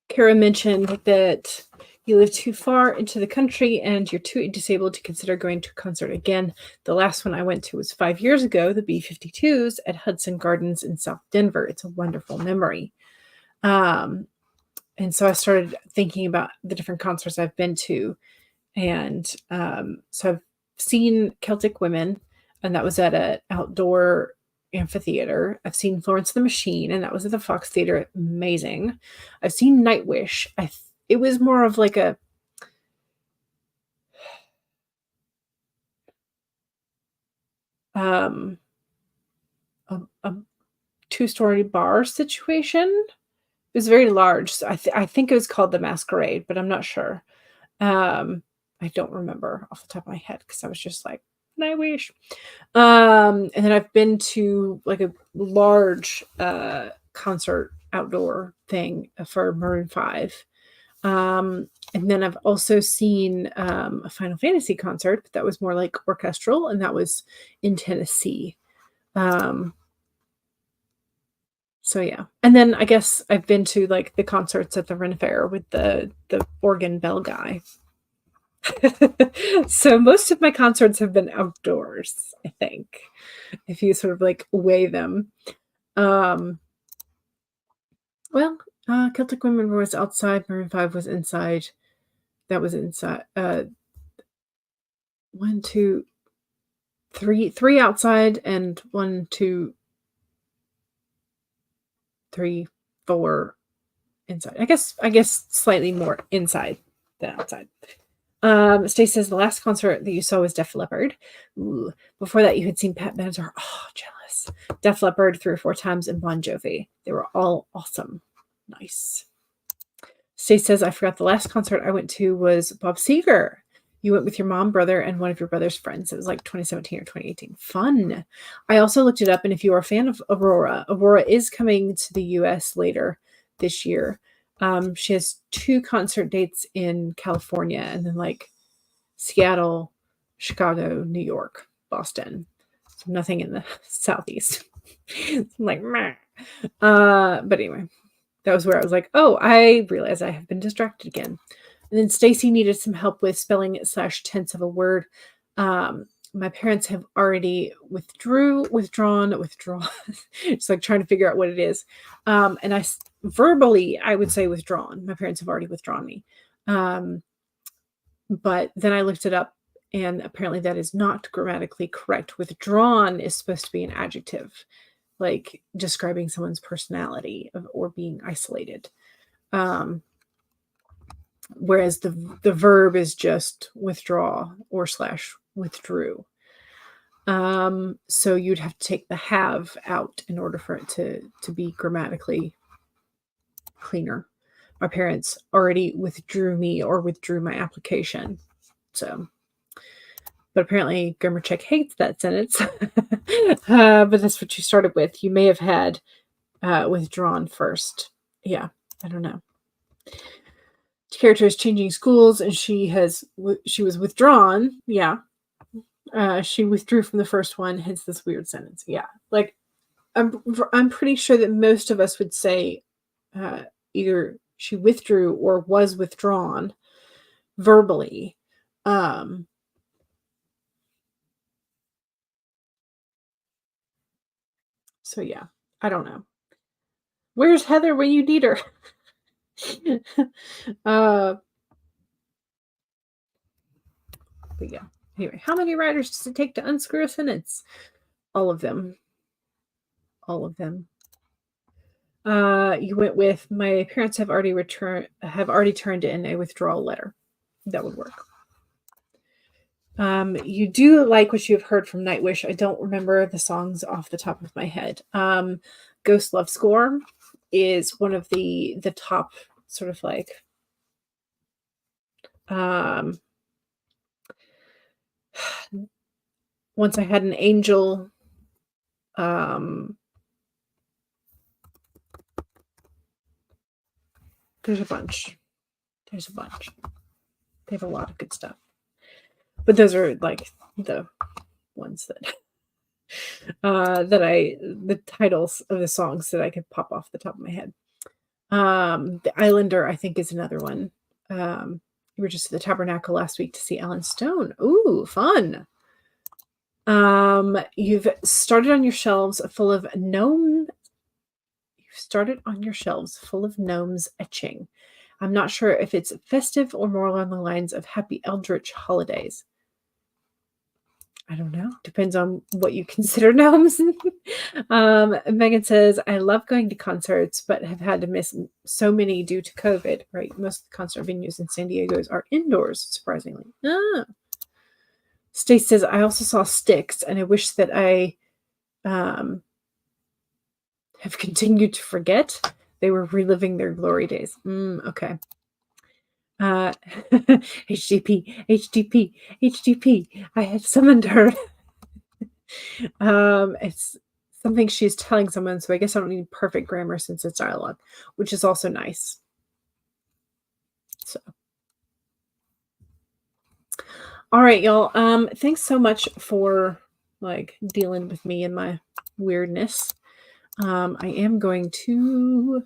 Kara mentioned that you live too far into the country and you're too disabled to consider going to a concert again. The last one I went to was 5 years ago, the B-52s at Hudson Gardens in South Denver. It's a wonderful memory. And so I started thinking about the different concerts I've been to. And so I've seen Celtic Women, and that was at an outdoor amphitheater. I've seen Florence and the Machine, and that was at the Fox Theater. Amazing. I've seen Nightwish. It was more of like a a two-story bar situation. It was very large. So I think it was called the Masquerade, but I'm not sure. I don't remember off the top of my head because I was just like, Nightwish. And then I've been to like a large concert outdoor thing for Maroon 5. And then I've also seen a Final Fantasy concert, but that was more like orchestral, and that was in Tennessee. So yeah. And then I guess I've been to like the concerts at the Ren Fair with the organ bell guy. So most of my concerts have been outdoors, I think, if you sort of like weigh them. Well, Celtic Women was outside, Maroon 5 was inside. That was inside. One, two, three outside, and 1, 2, 3, 4 inside. I guess slightly more inside than outside. Stace says the last concert that you saw was Def Leppard. Ooh. Before that, you had seen Pat Benatar. Oh, jealous. Def Leppard 3 or 4 times, and Bon Jovi. They were all awesome. Nice. Stace says I forgot the last concert I went to was Bob Seger. You went with your mom, brother, and one of your brother's friends. It was like 2017 or 2018. Fun. I also looked it up, and if you are a fan of Aurora is coming to the U.S. later this year. She has 2 concert dates in California, and then like Seattle, Chicago, New York, Boston. So nothing in the Southeast. I'm like, meh. But anyway, that was where I was like, oh, I realize I have been distracted again. And then Stacy needed some help with spelling / tense of a word. My parents have already withdrawn. It's like trying to figure out what it is. And I verbally, I would say withdrawn. My parents have already withdrawn me. But then I looked it up, and apparently that is not grammatically correct. Withdrawn is supposed to be an adjective, like describing someone's personality or being isolated. Whereas the verb is just withdraw or / withdrew. So you'd have to take the have out in order for it to be grammatically cleaner. My parents already withdrew me or withdrew my application. So, but apparently Grammar Check hates that sentence. But that's what you started with. You may have had withdrawn first. Yeah, I don't know. Character is changing schools, and she was withdrawn. Yeah. She withdrew from the first one, hence this weird sentence. Yeah. Like, I'm pretty sure that most of us would say either she withdrew or was withdrawn verbally. So yeah, I don't know. Where's Heather when you need her? But yeah. Anyway, how many writers does it take to unscrew a sentence? All of them. All of them. You went with my parents have already turned in a withdrawal letter. That would work. You do like what you've heard from Nightwish. I don't remember the songs off the top of my head. Ghost Love Score is one of the top sort of like Once I Had an Angel. There's a bunch. They have a lot of good stuff. But those are like the ones that the titles of the songs that I could pop off the top of my head. The Islander, I think, is another one. We were just at the Tabernacle last week to see Alan Stone. Ooh, fun. You've started on your shelves full of gnomes etching. I'm not sure if it's festive or more along the lines of happy eldritch holidays. I don't know. Depends on what you consider gnomes. Megan says, I love going to concerts, but have had to miss so many due to COVID, right? Most of the concert venues in San Diego are indoors, surprisingly. Stace says, I also saw Styx, and I wish that I have continued to forget. They were reliving their glory days. Okay. HDP. I have summoned her. It's something she's telling someone, so I guess I don't need perfect grammar since it's dialogue, which is also nice. So, all right, y'all. Thanks so much for like dealing with me and my weirdness. I am going to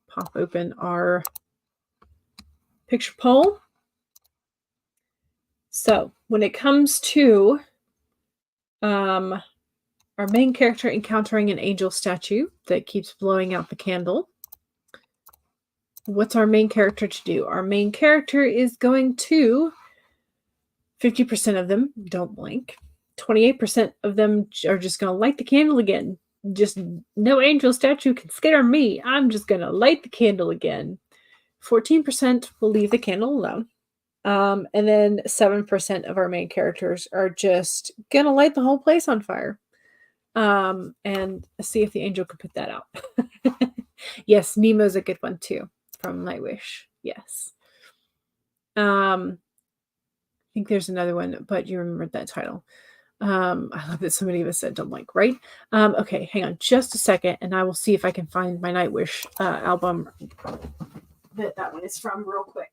pop open our picture poll. So when it comes to our main character encountering an angel statue that keeps blowing out the candle, what's our main character to do? Our main character is going to 50% of them don't blink. 28% of them are just going to light the candle again. Just no angel statue can scare me. I'm just going to light the candle again. 14% will leave the candle alone. And then 7% of our main characters are just going to light the whole place on fire. And see if the angel can put that out. Yes, Nemo's a good one too, from Nightwish. Yes. I think there's another one, but you remembered that title. I love that so many of us said don't like, right? Okay, hang on just a second, and I will see if I can find my Nightwish album that one is from real quick.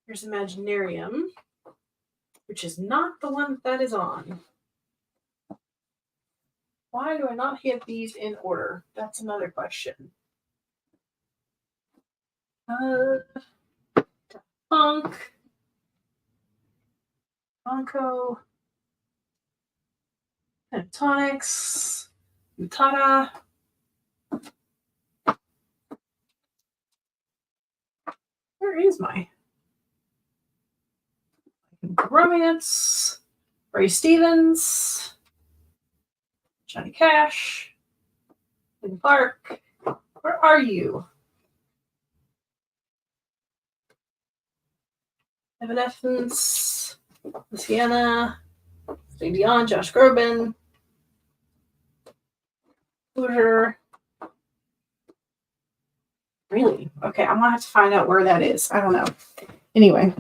Here's Imaginarium, which is not the one that is on. Why do I not have these in order? That's another question. Funk. Onco. Pentatonics. Utada. Where is my Romance? Ray Stevens. Johnny Cash. Linkin Park. Where are you? Evanescence. Sienna. Stay Beyond. Josh Groban. Hoosier. Really? Okay, I'm gonna have to find out where that is. I don't know. Anyway,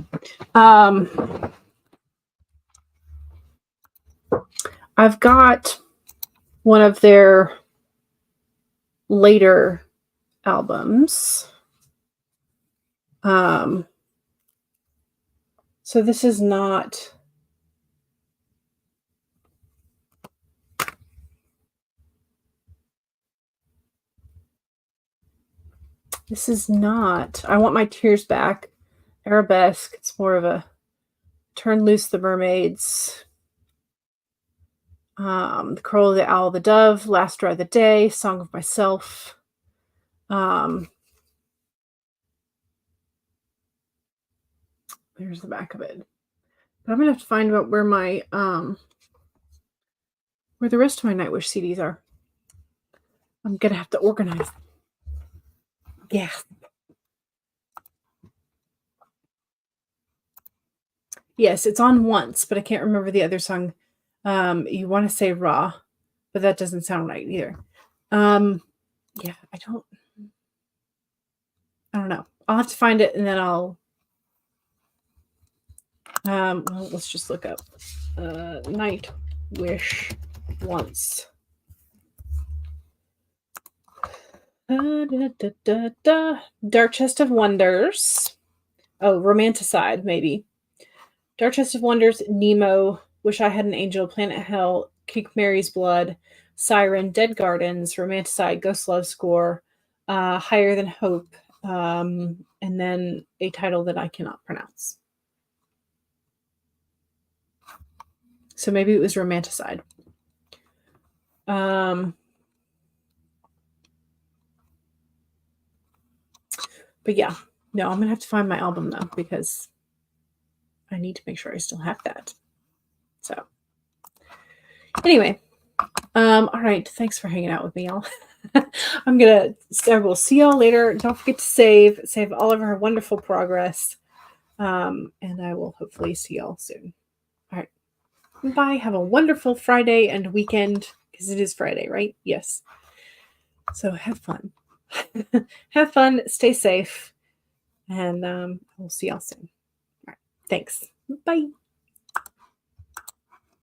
I've got one of their later albums. So this is not. This is not. I Want My Tears Back. Arabesque. It's more of a Turn Loose the Mermaids. The Crow, the Owl, the Dove. Last Dry the Day. Song of Myself. There's the back of it. But I'm gonna have to find out where my where the rest of my Nightwish CDs are. I'm gonna have to organize. Yeah. Yes, it's on Once, but I can't remember the other song. You want to say Raw, but that doesn't sound right either. Yeah, I don't know. I'll have to find it and then I'll well, let's just look up Nightwish Once. Dark Chest of Wonders. Oh, Romanticide, maybe. Dark Chest of Wonders, Nemo, Wish I Had an Angel, Planet Hell, Kick Mary's Blood, Siren, Dead Gardens, Romanticide, Ghost Love Score, Higher Than Hope, and then a title that I cannot pronounce. So maybe it was Romanticide. But yeah, no, I'm going to have to find my album though, because I need to make sure I still have that. So anyway, all right. Thanks for hanging out with me, y'all. I will see y'all later. Don't forget to save all of our wonderful progress. And I will hopefully see y'all soon. All right. Bye. Have a wonderful Friday and weekend, because it is Friday, right? Yes. So have fun. Have fun. Stay safe. And we'll see y'all soon. All right. Thanks. Bye.